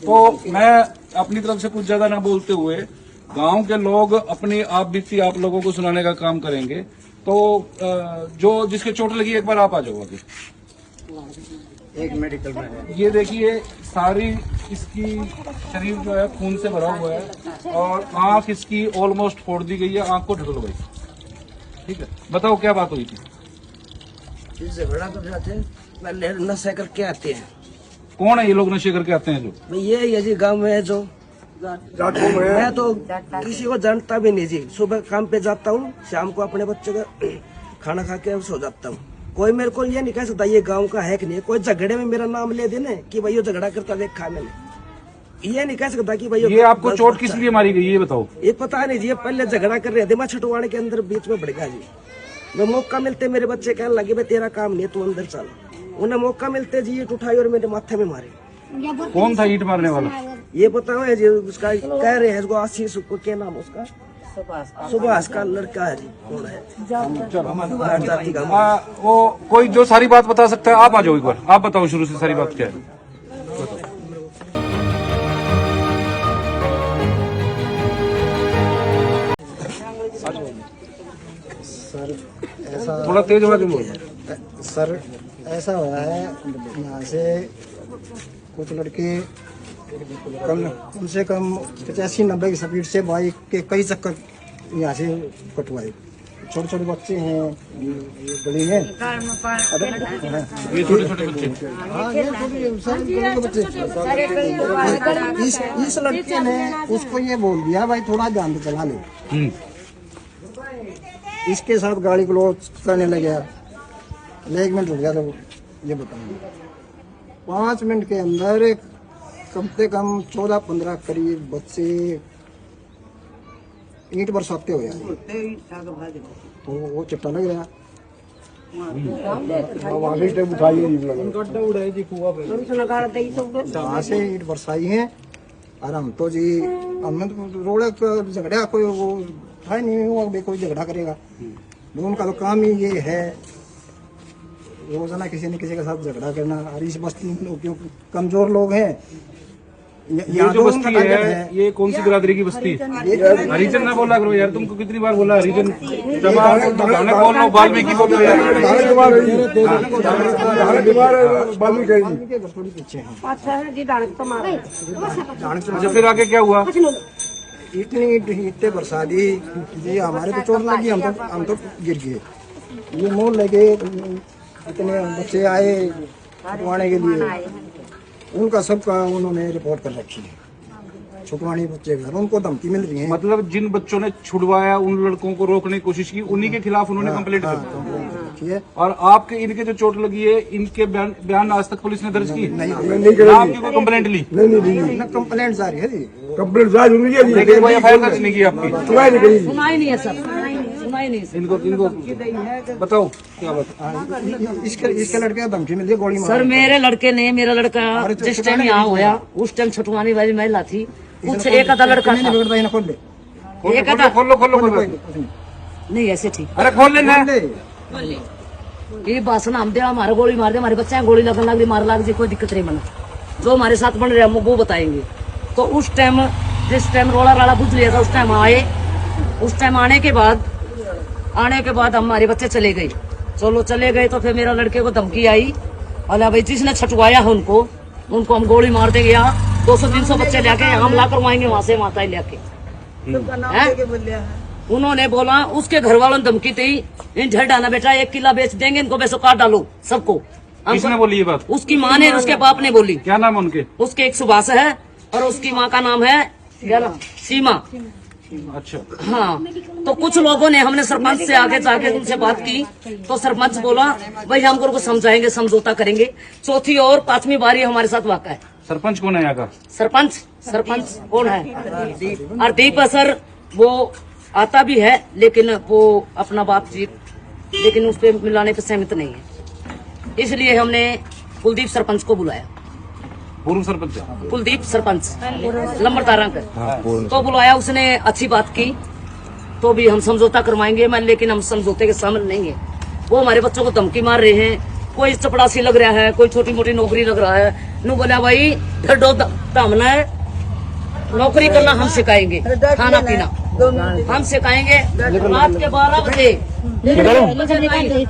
तो मैं अपनी तरफ से कुछ ज्यादा ना बोलते हुए गांव के लोग अपनी आप बीती आप लोगों को सुनाने का काम करेंगे। तो जो जिसके चोट लगी एक बार आप आ जाओ अभी। एक मेडिकल में है। ये देखिए सारी इसकी शरीर जो है खून से भरा हुआ है और आंख इसकी ऑलमोस्ट फोड़ दी गई है। आंख को ढको भाई, ठीक है। बताओ क्या बात हुई थी? झगड़ा कर जाते हैं, पहले नशा करके आते हैं। कौन है ये लोग नशे करके आते हैं जो? भाई ये जी गांव में है जो मैं तो किसी को जानता भी नहीं जी। सुबह काम पे जाता हूँ, शाम को अपने बच्चों का खाना खा के सो जाता हूँ। कोई मेरे को ये नहीं कह सकता ये गांव का है कि नहीं। कोई झगड़े में मेरा नाम ले देने कि भाई ये झगड़ा करता देखा मैंने, ये नहीं कह सकता कि भाई ये आपको चोट किस लिए मारी गई ये बताओ। ये पता नहीं जी, ये पहले झगड़ा कर रहे थे। मैं छुटवाने के अंदर बीच में बढ़ गया जी। मैं मौका मिलते मेरे बच्चे कहने लगे भाई तेरा काम नहीं है, तू अंदर चल। उन्हें मौका मिलते जी ईट उठाई और मेरे माथे में मारे। कौन था ईट मारने वाला? ये बताओ है जी, उसका कह रहे हैं आशीष को, क्या नाम उसका? सुभाष का लड़का है जी। कौन है? जाति का। वो कोई जो सारी बात बता सकता है आप आ जाओ एक बार। आप बताओ शुरू से सारी बात क्या है। सर ऐसा थोड़ा तेज आवाज में बोल। सर ऐसा हुआ है, यहाँ से कुछ लड़के कम से कम 85-90 की स्पीड से बाइक के कई चक्कर यहाँ से कटवाए। छोटे छोटे बच्चे हैं गली में। ये छोटे छोटे बच्चे। हाँ ये छोटे सर गली के बच्चे। इस लड़के ने उसको ये बोल दिया भाई थोड़ा ध्यान से चला ले। इसके साथ गाड़ी क्लोज करने लगे। 1 मिनट रुक गया तो ये बताऊंगा। 5 मिनट के अंदर कम से कम 14-15 करीब बच्चे ईंट बरसाते हुए तो वो चिट्टा लग रहा। वहाँ से ईंट बरसाई है और हम तो जी हमने तो रोड झगड़ा कोई वो था नहीं हुआ कोई झगड़ा करेगा। उनका तो काम ही ये है रोजाना किसी न किसी के साथ झगड़ा करना। और इस बस्ती में क्यों कमजोर लोग हैं। ये जो बस्ती है ये कौन सी बिरादरी की बस्ती? हरिजन ना बोला करो यार, तुमको कितनी बार बोला हरिजन? बोल लो वाल्मीकि बोल लो यार। अच्छा फिर आगे क्या हुआ? इतनी ईंटें बरसा दी जी, हमारे तो चोट लगी, हम तो गिर गए। ये मोल लगे इतने बच्चे आए छुटवाने के लिए, उनका सबका उन्होंने रिपोर्ट कर रखी है। छुटवाने बच्चे घर उनको धमकी मिल रही है। मतलब जिन बच्चों ने छुड़वाया उन लड़कों को रोकने की कोशिश की उन्हीं के खिलाफ उन्होंने कंप्लेंट कर दी। और आपके इनके जो चोट लगी है इनके बयान आज तक पुलिस ने दर्ज की? नहीं, आपकी कोई कंप्लेंट ली? नहीं, कंप्लेंट जारी है जी। कंप्लेंट जारी हुई है लेकिन कोई एफआईआर दर्ज नहीं की आपकी? सुनाई नहीं है सर, सुनाई नहीं। इनको बताओ क्या बात? इसके लड़के का धमकी मिली गोली मार। सर मेरे लड़के ने, मेरा लड़का जिस टाइम यहाँ होया उस टाइम छुटवाने वाली महिला थी, कुछ एक आधा लड़का था। एक आधा खोलो नहीं ऐसे ठीक। अरे खोल लेना। ये बासन हम दे हमारे गोली मार दे, हमारे बच्चे गोली लगन लग मार लाग जी, कोई दिक्कत नहीं बना। जो हमारे साथ बन रहे वो बताएंगे। तो उस टाइम जिस टाइम रोड़ा राड़ा बुझ लिया था उस टाइम आए। उस टाइम आने के बाद हमारे बच्चे चले गए। चलो चले गए तो फिर मेरा लड़के को धमकी आई और भाई जिसने छटवाया है उनको हम गोली मार देंगे। यहाँ 200-300 बच्चे लेके हमला करवाएंगे वहां से माता लेके। उन्होंने बोला उसके घर वालों ने धमकी दी, इन झड़ डाना बेटा 1 किला बेच देंगे, इनको बेचो काट डालो सबको। किसने बोली ये बात? उसकी माँ ने, उसके बाप ने बोली। क्या नाम है उनके? उसके एक सुभाष है और उसकी माँ का नाम है सीमा। अच्छा हाँ, तो कुछ लोगों ने, हमने सरपंच से आगे जाके उनसे बात की तो सरपंच बोला भाई हम को समझाएंगे, समझौता करेंगे। चौथी और 5वीं बारी हमारे साथ वाक़ा है। सरपंच कौन है यहाँ का? सरपंच कौन है? हरदीप सर, वो आता भी है लेकिन वो अपना बातचीत, लेकिन उस पर मिलाने पर सहमत नहीं है। इसलिए हमने कुलदीप सरपंच को बुलाया। पूर्व सरपंच कुलदीप सरपंच लंबरतारा का। तो बुलाया, उसने अच्छी बात की तो भी हम समझौता करवाएंगे मैं, लेकिन हम समझौते के सामने नहीं है। वो हमारे बच्चों को धमकी मार रहे हैं कोई चपड़ासी लग रहा है, कोई छोटी मोटी नौकरी लग रहा है। नु बोला भाई फिर दो हमने नौकरी करना हम सिखाएंगे, खाना पीना हम सिखाएंगे। रात के 12 बजे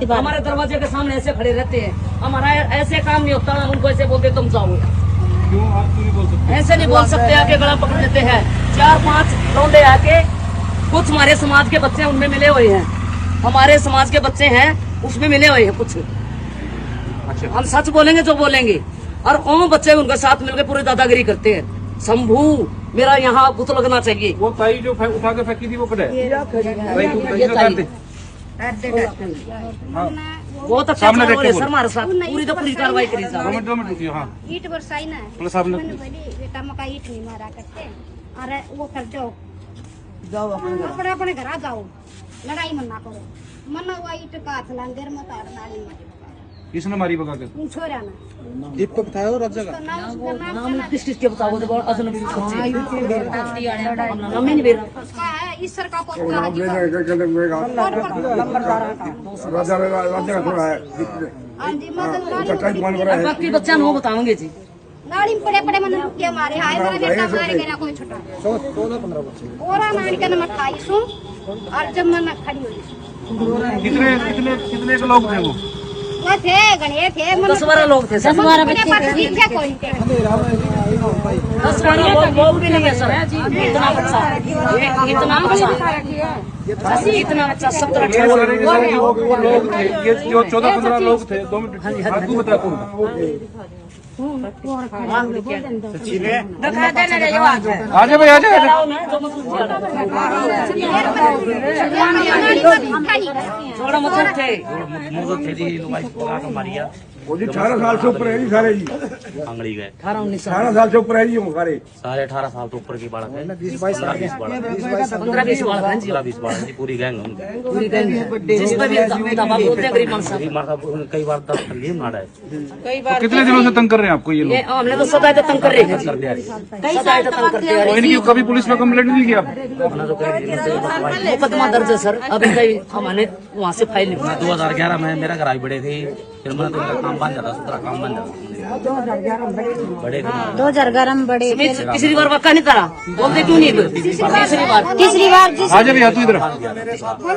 हमारे दरवाजे के सामने ऐसे खड़े रहते हैं। हमारा ऐसे काम नहीं होता, हम उनको ऐसे बोलते तुम जाओ। क्यों आप क्यों नहीं बोल सकते? ऐसे नहीं बोल सकते, आके गला पकड़ लेते हैं। 4-5 लौंडे आके, कुछ हमारे समाज के बच्चे उनमें मिले हुए हैं, हमारे समाज के बच्चे हैं उसमें मिले हुए हैं कुछ। अच्छा, हम सच बोलेंगे जो बोलेंगे, और वो बच्चे उनके साथ मिलकर पूरी दादागिरी करते हैं। शंभू मेरा यहाँ बुत लगना चाहिए। वो ताई जो उठा के फेंकी थी वो कटे? हाँ, बहुत अच्छा सामने देख के सर, हमारे साथ पूरी तो पूरी कार्रवाई करी सर। 2 मिनट रुकिए। हाँ, ईट बरसाई ना पुलिस साहब ने बेटा मका ईट नहीं मारा करते। अरे वो कर जाओ अपने अपने घर आ जाओ, लड़ाई मना करो। मन हुआ ईट का हाथ लांगर मत आड़नाली मत किसने मारी भगा के? छोरा ना दीपक बताओ रात जगह तो नाम उसका नाम नाम किस के बताओ, वो अजनबी बच्चे नाम नहीं बेर उसका है ईश्वर का पोता है जी हां जी मतलब बाकी बच्चा नो बताओगे जी। नाड़ी में पड़े पड़े मन के मारे हाय मेरा बेटा मारे गया कोई छोटा 14-15 बच्चे ओरा नाड़ी के न 28 और जब मन खड़ी हुई कितने के लोग थे वो? वो थे गणे थे मन 10-12 लोग थे सर। 12 बच्चे थे कोई थे 10-12 लोग भी नहीं है सर। इतना बच्चा, इतना बच्चा 17-18 वो लोग थे, ये जो 14-15 लोग थे। 2 मिनट आपको बता कौन? आ जाए भाई, आ जाए। थोड़ा मतलब थे वो जी 18 साल से ऊपर है जी सारे जी, आंगड़ी गए 18-19 18 साल से ऊपर है जी सारे। सारे 18 साल तो ऊपर की बालक है। 20-22 साल के 15-20 वाला हैं जी, 20 बालक जी, पूरी गैंग उनकी। पूरी गैंग है। जिस पे भी दबा बोलते हैं गरीब मानसा। कई बार तक तकलीफ ना है। तो कितने दिनों से तंग कर रहे हैं आपको ये ये लोग? हमने तो सदा तो तंग कर रहे हैं, सदा तो तंग करते आ तो रहे इनकी कभी पुलिस में कंप्लेंट नहीं की आप? हैं। मुकदमा दर्ज है सर, अभी कहीं हमने वहाँ से फाइल निकला। 2011 में मेरा घर आई बड़े थे, फिर मैंने तो काम बन जाता, दूसरा काम बन जाता बड़े थे। 2011 में बड़े तीसरी बार वक्का नहीं करा, बोलते क्यों नहीं? तीसरी बार आ जाए भैया, तू इधर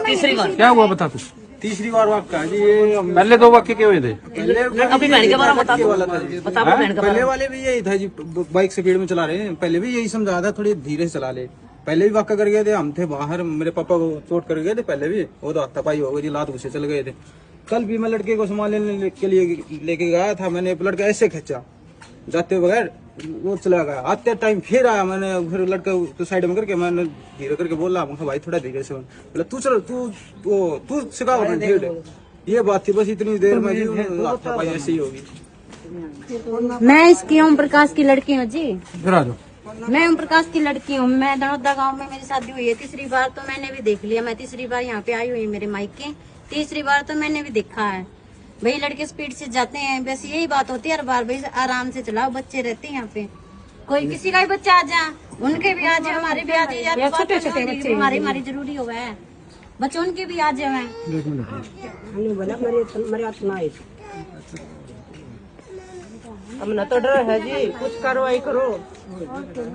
तीसरी बार क्या हुआ बता तू? तीसरी बार वाक्य जी, ये पहले 2 वाक्य क्या हुए थे? अपनी बहन के बारे में बता, बता अपनी बहन के बारे पहले में। वाले भी यही था जी, बाइक स्पीड में चला रहे हैं। पहले भी यही समझाया था थोड़ी धीरे से चला ले। पहले भी वाक्य कर गए थे, हम थे बाहर, मेरे पापा को चोट कर गए थे पहले भी, वो तो हाथापाई हो गई जी, लात घुसे चल गए थे। कल भी मैं लड़के को सामान लेने के लिए लेके गया था, मैंने लड़का ऐसे खींचा जाते बगैर, वो चला गया। आते टाइम फिर आया, मैंने फिर लड़का तो साइड में करके मैंने धीरे करके बोला, भाई थोड़ा धीरे से, बोला तू चल, तू सिखा धीरे। ये बात थी बस, इतनी देर में हाथापाई ऐसे ही होगी। मैं इसकी ओम प्रकाश की लड़की हूँ जी। इधर आ जाओ। मैं ओम प्रकाश की लड़की हूँ। मैं दनौदा गांव में मेरी शादी हुई है। तीसरी बार तो मैंने भी देख लिया, मैं तीसरी बार यहाँ पे आई हुई मेरे मायके। तीसरी बार तो मैंने भी देखा है भाई, लड़के स्पीड से जाते हैं, बस यही बात होती है हर बार, भाई आराम से चलाओ। बच्चे रहते हैं यहाँ पे, कोई किसी का भी बच्चा आ जाए, उनके भी आ जाए, हमारे भी आ जाए यार, छोटे छोटे बच्चे हमारी जरूरी हो गया है, बच्चे उनके भी आ जाए। हमने तो डर है जी, कुछ कार्रवाई करो,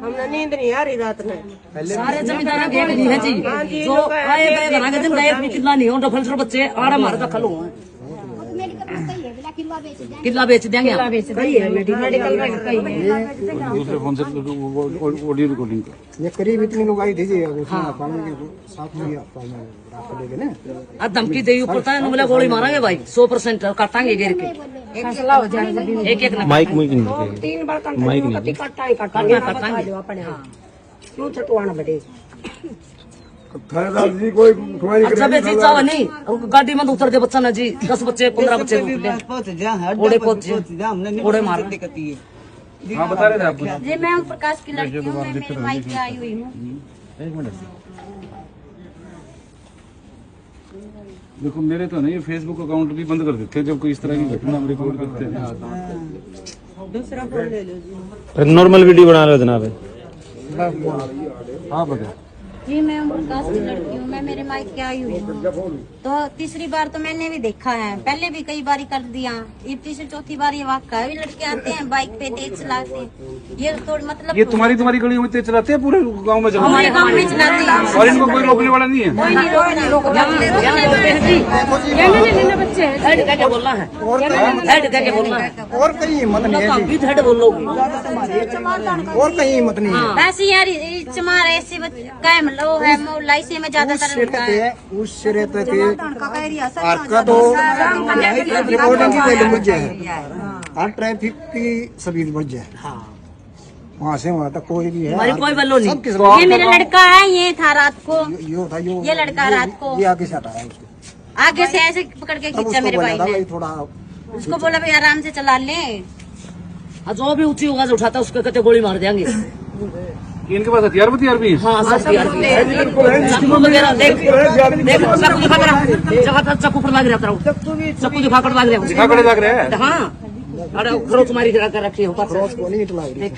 हमने नींद नहीं आ रही रात में। सारे जमींदार के नहीं है जी, जो आए गए बना के दिन गए, कितना नहीं हो, डफल से बच्चे आड़ा मार दखल हुए हैं। किला बेच देंगे, दूसरे फोन से ऑडियो रिकॉर्डिंग कर। ये करीब इतनी लोग आई थी जी, साथ में आ धमकी दे ऊपर था, बोला गोली मारेंगे भाई, 100% काटांगे गिर के, एक माइक तीन बार नहीं काटांगे। क्यों चटवाना बड़े थानेदार जी कोई तुम्हारी अच्छा बेची चाव नहीं, गाड़ी में उतर दे बच्चा ना जी, 10 बच्चे 15 बच्चे ओड़े पहुंचे, ओड़े मार। हाँ बता रहे थे आपको। जी मैं ओम प्रकाश की लड़की हूँ, मैं मेरे मायके आई हुई हूँ। देखो मेरे तो नहीं, फेसबुक अकाउंट भी बंद कर देते हैं जब कोई इस तरह की घटना हम रिकॉर्ड करते हैं। दूसरा फोन ले लो जी। नॉर्मल वीडियो बना लो जनाब। हाँ बता। जी मैं उमरकास की लड़की हूँ, मैं मेरे मायके आई हुई हूँ। तो तीसरी बार तो मैंने भी देखा है, पहले भी कई बार कर दिया, ये तीसरी चौथी बार ये वाक़ा है। लड़के आते हैं बाइक पे तेज चलाते हैं, ये तो मतलब ये तुम्हारी गलियों में तेज चलाते हैं पूरे गांव में जमा हमारे गाँव में चलाते हैं, और इनको कोई रोकने वाला नहीं है। कोई नहीं रोकना। हेड करके बोलना है, हेड करके बोलना है, और कहीं हिम्मत नहीं है जी, हेड बोलोगे। और कहीं हिम्मत नहीं है। वैसे यार चमार ऐसे कायम लो है मोहल्ला से में ज्यादातर होता है। उस सिरे तक आपका तो रिकॉर्डिंग की वैल्यू बढ़ जाए, हर ट्रैफिक की स्पीड बढ़ जाए, वहाँ से वहाँ तक कोई भी है हमारी कोई वैल्यू नहीं। सब किस्म ये मेरा लड़का है, ये था रात को, ये लड़का रात को ये आगे से हटाया उसको, आगे से ऐसे पकड़ के तब खींचा उसको मेरे बोला भाई था ने, भाई थोड़ा उसको बोला भाई आराम से चला ले। जो भी ऊंची होगा जो उठाता है उसके कहते गोली मार देंगे। इनके पास हथियार भी है। हाँ सब तैयार चक्कू वगैरह देख देख चक्कू दिखा कर जगह चक्कू पर लग रहा है, चक्कू दिखा कर लग रहा है, दिखा कर लग रहा है। हाँ अरे खरो तुम्हारी गिरा कर रखी हो क्रॉस को नहीं इटला रही,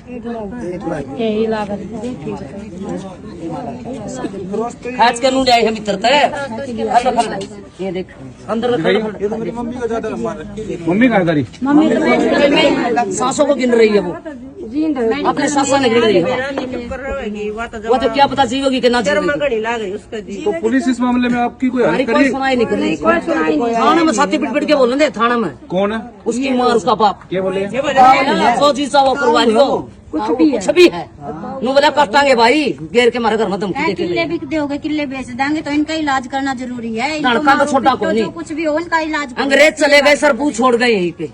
खास के नू जाए हम इतर तक ये देख अंदर मम्मी कहाँ करी? सांसों को गिन रही है वो, अपने सांसों में गिन रही है। वो तो क्या पता जीवोगी कि ना जीवोगी। तो पुलिस इस मामले में आपकी कोई हमारी हरकत कोई करी? सुनाई नहीं कर रही। थाने में छाती पिट पिट के बोल रहे थाना में, कौन है? उसकी माँ उसका बाप क्या बोले? सो जी सा वो करवा लियो, कुछ भी है नु बोला कटांगे भाई, घेर के हमारे घर में धमकी देके किले बिक दोगे, किले बेच देंगे तो इनका इलाज करना जरूरी है। इनको लड़का तो मारो छोटा पीटो, को नहीं। जो कुछ भी हो इनका इलाज करो। अंग्रेज चले गए, सरपू छोड़ गए यहीं पे।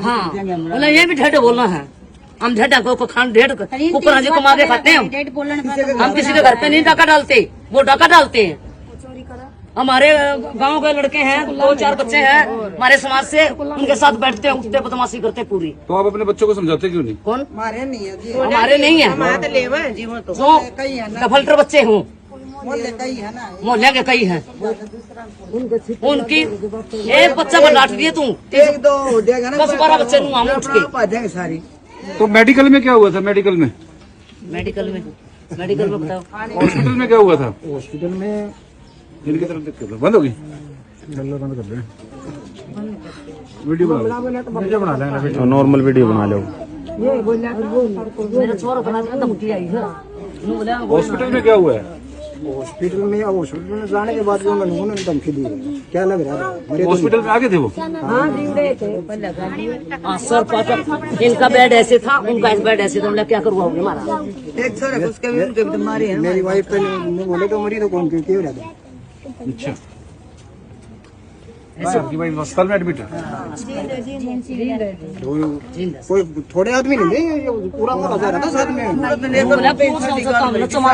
हाँ बोला ये भी ढेड बोलना है, हम ढेडा को खान ढेड ऊपर जी कमा के खाते हैं डेट बोलने पर हम किसी के घर पे नहीं डाका डालते, वो डाका डालते हैं। हमारे गांव के लड़के हैं, 2-4 बच्चे हैं हमारे समाज से, उनके साथ बैठते हैं, उठते बदमाशी करते पूरी। तो आप अपने बच्चों को समझाते क्यों नहीं? कौन हमारे नहीं है, जो डफल्टर बच्चे हों मोहल्ले के कई हैं, उनकी एक बच्चा पर डांट दिए तू 10-12 बच्चे नू हम उठ के। तो मेडिकल में क्या हुआ था? मेडिकल में बताओ हॉस्पिटल में क्या हुआ था? हॉस्पिटल में इनकी तरफ देख के बंद होगी, बंद कर रहे हैं। वीडियो बना लेना, नॉर्मल वीडियो बना लो। मेरा छोरा बना के धमकी आई है। हॉस्पिटल में क्या हुआ है? हॉस्पिटल में जाने के बाद जो उन्होंने धमकी दी, क्या लग रहा है मेरे तो हॉस्पिटल में आगे थे वो? हाँ सर पाठक, इनका बेड ऐसे था, उनका बेड ऐसे था, हमने क्या करवाओगे हमारा। मेरी वाइफ पे बोले तो मरी तो कौन क्यों रहता है? अच्छा, आपकी भाई अस्पताल में एडमिट है? कोई थोड़े आदमी नहीं, ये पूरा मोहल्ला जा रहा था साथ में। बोला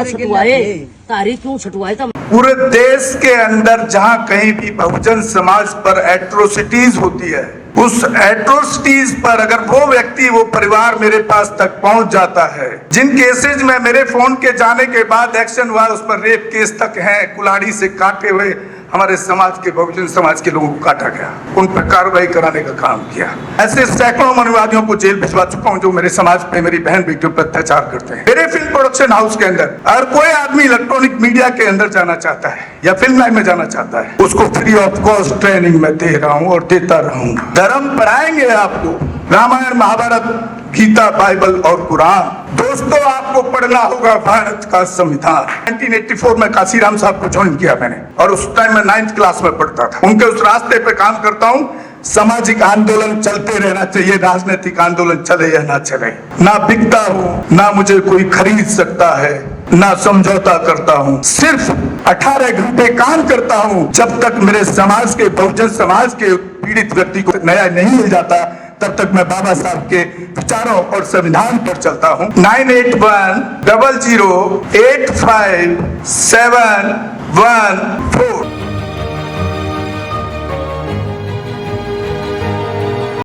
छटुआए तारीख क्यों छटुआए था। पूरे देश के अंदर जहां कहीं भी बहुजन समाज पर एट्रोसिटीज होती है, उस एट्रोसिटीज पर अगर वो व्यक्ति, वो परिवार मेरे पास तक पहुंच जाता है, जिन केसेज में मेरे फोन के जाने के बाद एक्शन हुआ, उस पर रेप केस तक है, कुल्हाड़ी से काटे हुए हमारे समाज के, बहुजन समाज के लोगों को काटा गया, उन पर कार्रवाई कराने का काम किया। ऐसे सैकड़ों मनुवादियों को जेल भिजवा चुका हूं जो मेरे समाज पे, मेरी बहन बेटियों पर अत्याचार करते हैं। मेरे फिल्म प्रोडक्शन हाउस के अंदर अगर कोई आदमी इलेक्ट्रॉनिक मीडिया के अंदर जाना चाहता है या फिल्म लाइन में जाना चाहता है, उसको फ्री ऑफ कॉस्ट ट्रेनिंग में दे रहा हूँ और देता रहूंगा। धर्म पढ़ाएंगे आपको, रामायण, महाभारत, गीता, बाइबल और कुरान। दोस्तों, आपको पढ़ना होगा भारत का संविधान। 1984 में काशीराम साहब को ज्वाइन किया मैंने, और उस टाइम मैं 9th क्लास में पढ़ता था। उनके उस रास्ते पे काम करता हूँ। सामाजिक आंदोलन चलते रहना चाहिए, राजनीतिक आंदोलन चले या ना चले। ना बिकता हूँ, ना मुझे कोई खरीद सकता है, ना समझौता करता हूँ। सिर्फ 18 घंटे काम करता हूँ। जब तक मेरे समाज के, बहुजन समाज के पीड़ित व्यक्ति को न्याय नहीं मिल जाता, तब तक मैं बाबा साहब के विचारों और संविधान पर चलता हूँ। 9810085714।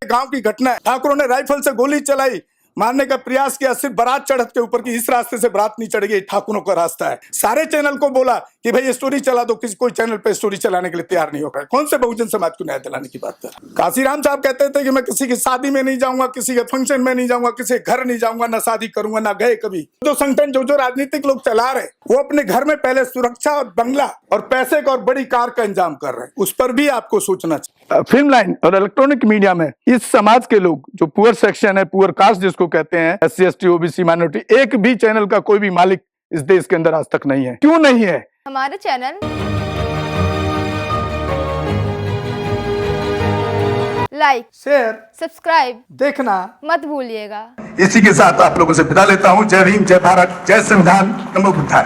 गांव की घटना है, ठाकुरों ने राइफल से गोली चलाई, मारने का प्रयास किया, सिर्फ बारात चढ़त के ऊपर की, इस रास्ते से बारात नहीं चढ़ गई, ठाकुरों का रास्ता है। सारे चैनल को बोला कि भाई स्टोरी चला दो, किसी कोई चैनल पे स्टोरी चलाने के लिए तैयार नहीं हो रहा है। कौन से बहुजन समाज को न्याय दिलाने की बात कर रहा है? काशीराम साहब कहते थे कि मैं किसी की शादी में नहीं जाऊंगा, किसी के फंक्शन में नहीं जाऊंगा, किसी के घर नहीं जाऊंगा, ना शादी करूंगा, ना गए कभी। जो संगठन जो राजनीतिक लोग चला रहे, वो अपने घर में पहले सुरक्षा और बंगला और पैसे का और बड़ी कार का इंतजाम कर रहे हैं। उस पर भी आपको सोचना चाहिए। फिल्म लाइन और इलेक्ट्रॉनिक मीडिया में इस समाज के लोग, जो पुअर सेक्शन है, पुअर कास्ट जिसको कहते हैं, SC ST OBC माइनॉरिटी, एक भी चैनल का कोई भी मालिक इस देश के अंदर आज तक नहीं है। क्यों नहीं है? हमारे चैनल लाइक, शेयर, सब्सक्राइब देखना मत भूलिएगा। इसी के साथ आप लोगों से विदा लेता हूं। जय भीम, जय भारत, जय संविधान, नमो बुद्धाय।